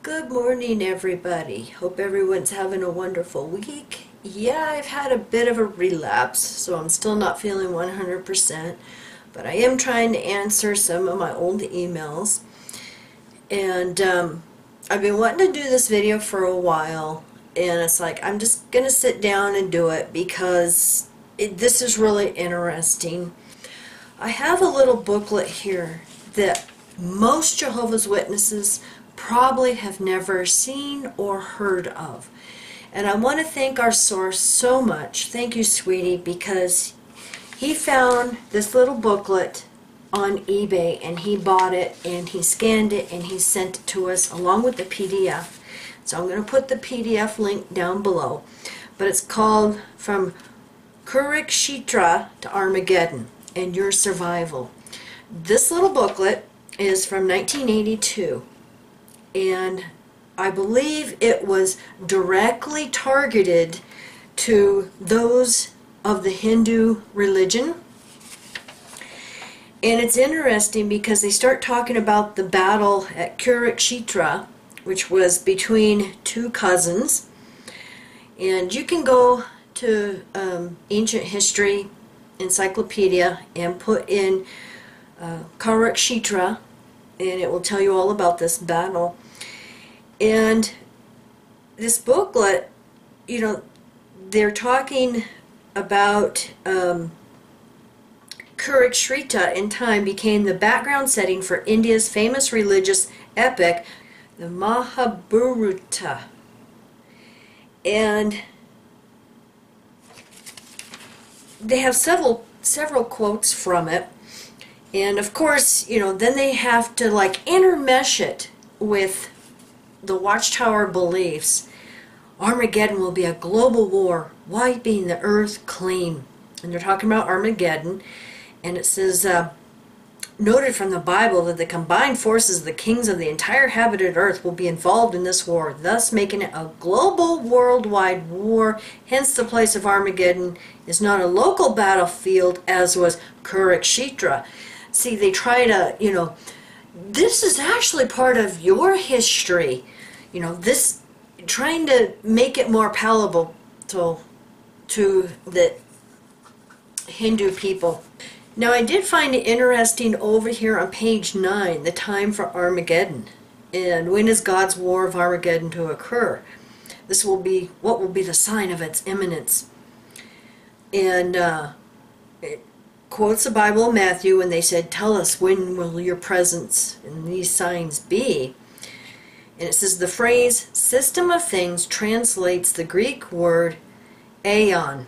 Good morning, everybody. Hope everyone's having a wonderful week. Yeah, I've had a bit of a relapse, so I'm still not feeling 100%, but I am trying to answer some of my old emails. And I've been wanting to do this video for a while, and it's like I'm just going to sit down and do it because this is really interesting. I have a little booklet here that most Jehovah's Witnesses probably have never seen or heard of. And I want to thank our source so much. Thank you, sweetie, because he found this little booklet on eBay and he bought it and he scanned it and he sent it to us along with the PDF. So I'm going to put the PDF link down below. But it's called From Kurukshetra to Armageddon and Your Survival. This little booklet is from 1982. And I believe it was directly targeted to those of the Hindu religion. And it's interesting because they start talking about the battle at Kurukshetra, which was between two cousins. And you can go to Ancient History Encyclopedia and put in Kurukshetra, and it will tell you all about this battle. And this booklet, you know, they're talking about Kurukshetra in time became the background setting for India's famous religious epic, the Mahabharata. And they have several quotes from it. And of course, you know, then they have to like intermesh it with the Watchtower beliefs. Armageddon will be a global war, wiping the earth clean. And they're talking about Armageddon. And it says, noted from the Bible that the combined forces of the kings of the entire habited earth will be involved in this war, thus making it a global worldwide war. Hence the place of Armageddon is not a local battlefield as was Kurukshetra. See, they try to, you know, this is actually part of your history. You know, this, trying to make it more palatable to the Hindu people. Now, I did find it interesting over here on page 9, the time for Armageddon. And when is God's war of Armageddon to occur? This will be, what will be the sign of its imminence? And it quotes the Bible in Matthew when they said, tell us when will your presence and these signs be? And it says the phrase system of things translates the Greek word aeon,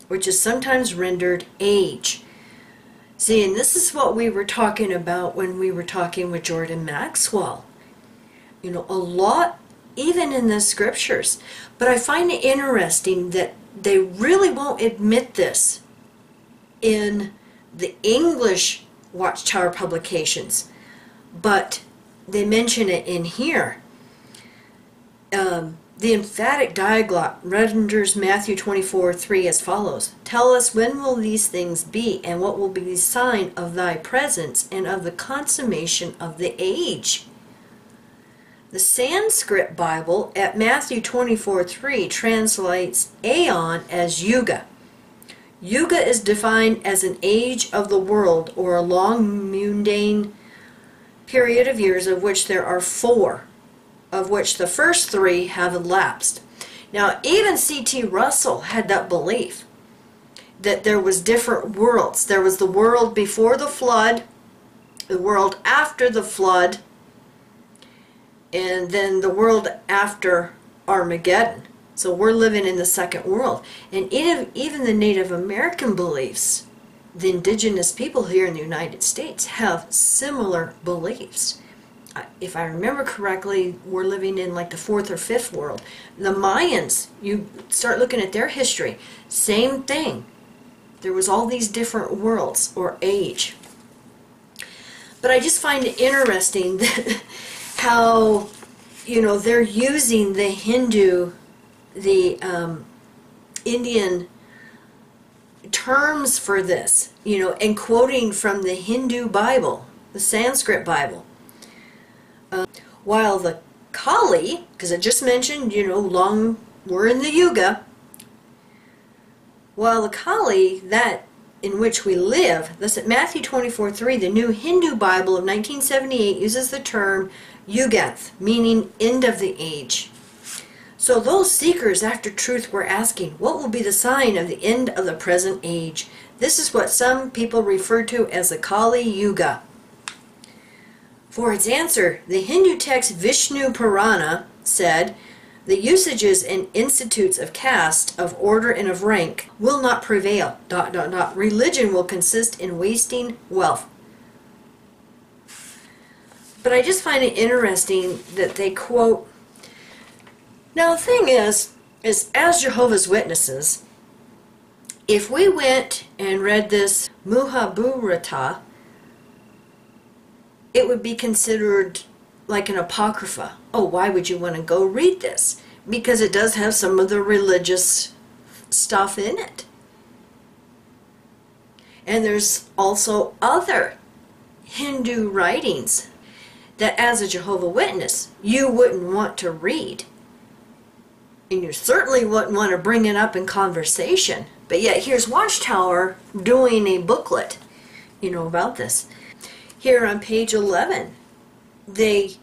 which is sometimes rendered age. See, and this is what we were talking about when we were talking with Jordan Maxwell. You know, a lot, even in the scriptures. But I find it interesting that they really won't admit this in the English Watchtower publications, but they mention it in here. The emphatic diaglot renders Matthew 24:3 as follows. Tell us when will these things be, and what will be the sign of thy presence and of the consummation of the age. The Sanskrit Bible at Matthew 24:3 translates aeon as yuga. Yuga is defined as an age of the world, or a long mundane period of years, of which there are 4, of which the first 3 have elapsed. Now, even C.T. Russell had that belief that there was different worlds. There was the world before the flood, the world after the flood, and then the world after Armageddon. So we're living in the second world. And even the Native American beliefs, the indigenous people here in the United States, have similar beliefs. If I remember correctly, we're living in like the 4th or 5th world. The Mayans, you start looking at their history, same thing. There was all these different worlds or age. But I just find it interesting that how, you know, they're using the Hindu, the Indian terms for this, you know, and quoting from the Hindu Bible, the Sanskrit Bible. While the Kali, because I just mentioned, we're in the Yuga. Well, the Kali, that in which we live, thus at Matthew 24:3, the New Hindu Bible of 1978 uses the term Yugath, meaning end of the age. So those seekers after truth were asking, what will be the sign of the end of the present age? This is what some people refer to as the Kali Yuga. For its answer, the Hindu text Vishnu Purana said, the usages and institutes of caste, of order, and of rank will not prevail. ... Religion will consist in wasting wealth. But I just find it interesting that they quote. Now the thing is as Jehovah's Witnesses, if we went and read this Muhabharata, it would be considered like an apocrypha. Oh, why would you want to go read this? Because it does have some of the religious stuff in it. And there's also other Hindu writings that as a Jehovah's Witness you wouldn't want to read. And you certainly wouldn't want to bring it up in conversation. But yet here's Watchtower doing a booklet, about this. Here on page 11, they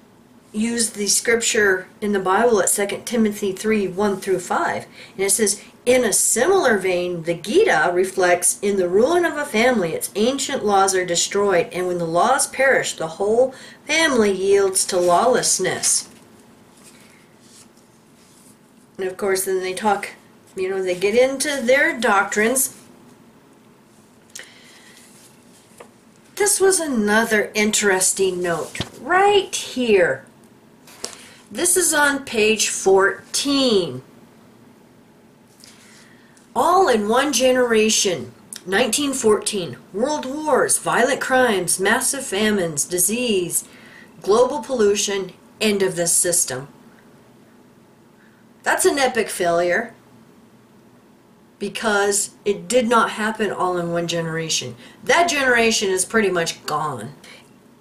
use the scripture in the Bible at 2 Timothy 3:1-5. And it says, in a similar vein, the Gita reflects, in the ruin of a family, its ancient laws are destroyed, and when the laws perish, the whole family yields to lawlessness. And of course, then they talk, they get into their doctrines. This was another interesting note right here. This is on page 14. All in one generation, 1914, world wars, violent crimes, massive famines, disease, global pollution, end of this system. That's an epic failure because it did not happen all in one generation. That generation is pretty much gone.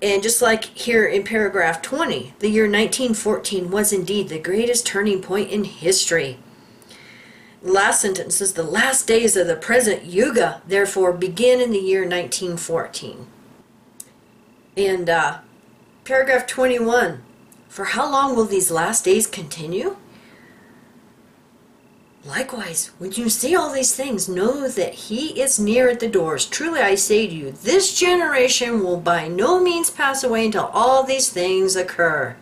And just like here in paragraph 20, the year 1914 was indeed the greatest turning point in history. Last sentence says, the last days of the present Yuga, therefore, begin in the year 1914. And paragraph 21, for how long will these last days continue? Likewise, when you see all these things, know that he is near at the doors. Truly I say to you, this generation will by no means pass away until all these things occur.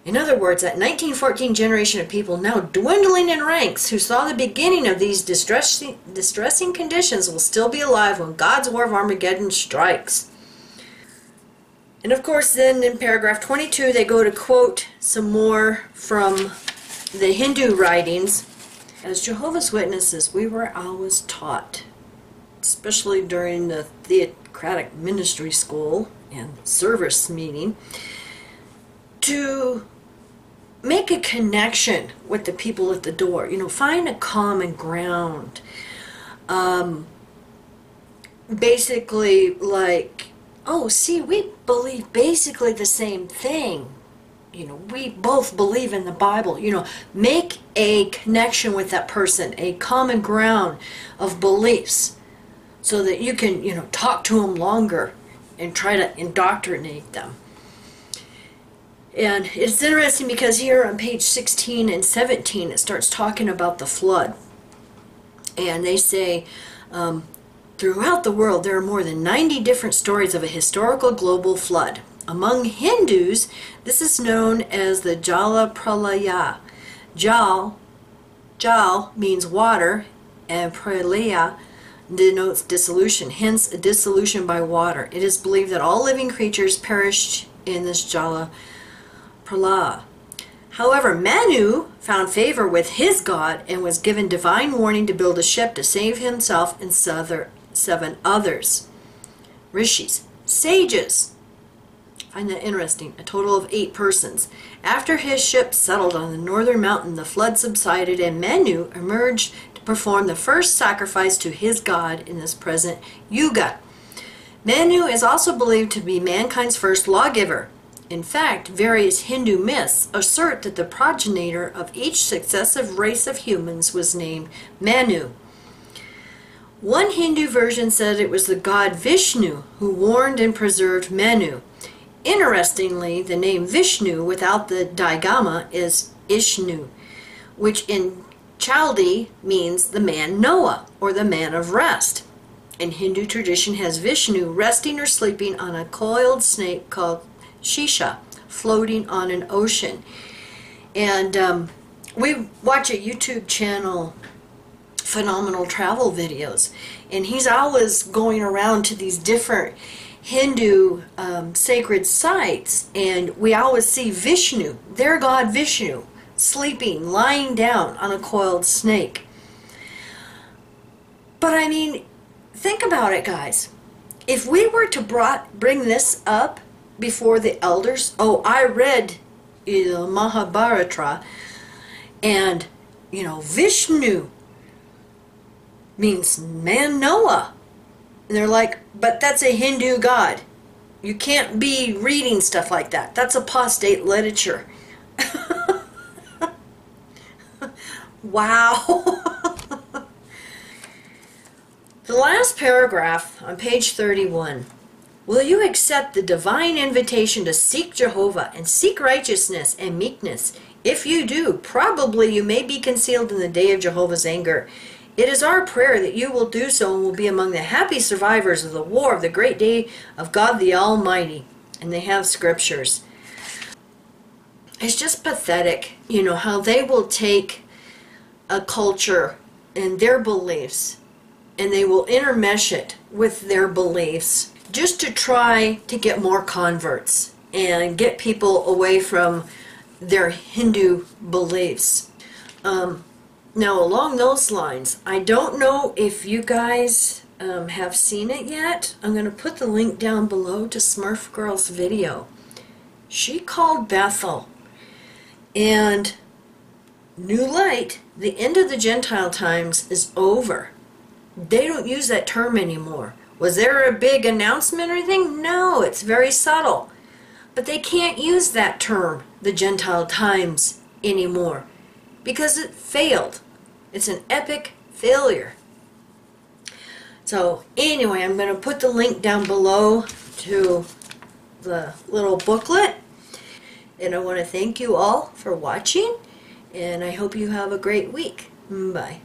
In other words, that 1914 generation of people now dwindling in ranks who saw the beginning of these distressing conditions will still be alive when God's war of Armageddon strikes. And of course then in paragraph 22 they go to quote some more from the Hindu writings. As Jehovah's Witnesses, we were always taught, especially during the theocratic ministry school and service meeting, to make a connection with the people at the door. Find a common ground. Basically like, oh, see, we believe basically the same thing. We both believe in the Bible. Make a connection with that person, a common ground of beliefs, so that you can, talk to them longer and try to indoctrinate them. And it's interesting because here on page 16 and 17 it starts talking about the flood. And they say, throughout the world there are more than 90 different stories of a historical global flood. Among Hindus, this is known as the Jala Pralaya. Jal means water, and Pralaya denotes dissolution, hence a dissolution by water. It is believed that all living creatures perished in this Jala Pralaya. However, Manu found favor with his god and was given divine warning to build a ship to save himself and 7 others. Rishis, sages. Find that interesting. A total of 8 persons. After his ship settled on the northern mountain, the flood subsided and Manu emerged to perform the first sacrifice to his god in this present Yuga. Manu is also believed to be mankind's first lawgiver. In fact, various Hindu myths assert that the progenitor of each successive race of humans was named Manu. One Hindu version said it was the god Vishnu who warned and preserved Manu. Interestingly, the name Vishnu without the digama is Ishnu, which in Chaldee means the man Noah, or the man of rest. And Hindu tradition has Vishnu resting or sleeping on a coiled snake called Shisha, floating on an ocean. And we watch a YouTube channel, Phenomenal Travel Videos, and he's always going around to these different Hindu sacred sites, and we always see Vishnu, their god Vishnu, sleeping, lying down on a coiled snake. But I mean, think about it, guys. If we were to bring this up before the elders, oh, I read Mahabharata, and, you know, Vishnu means man Noah. And they're like, but that's a Hindu god. You can't be reading stuff like that. That's apostate literature. Wow. The last paragraph on page 31. Will you accept the divine invitation to seek Jehovah and seek righteousness and meekness? If you do, probably you may be concealed in the day of Jehovah's anger. It is our prayer that you will do so and will be among the happy survivors of the war of the great day of God the Almighty. And they have scriptures. It's just pathetic, you know, how they will take a culture and their beliefs and they will intermesh it with their beliefs just to try to get more converts and get people away from their Hindu beliefs. Now, along those lines, I don't know if you guys have seen it yet. I'm going to put the link down below to Smurf Girl's video. She called Bethel. And New Light, the end of the Gentile times is over. They don't use that term anymore. Was there a big announcement or anything? No, it's very subtle. But they can't use that term, the Gentile times, anymore, because it failed. It's an epic failure. So anyway, I'm going to put the link down below to the little booklet. And I want to thank you all for watching. And I hope you have a great week. Bye.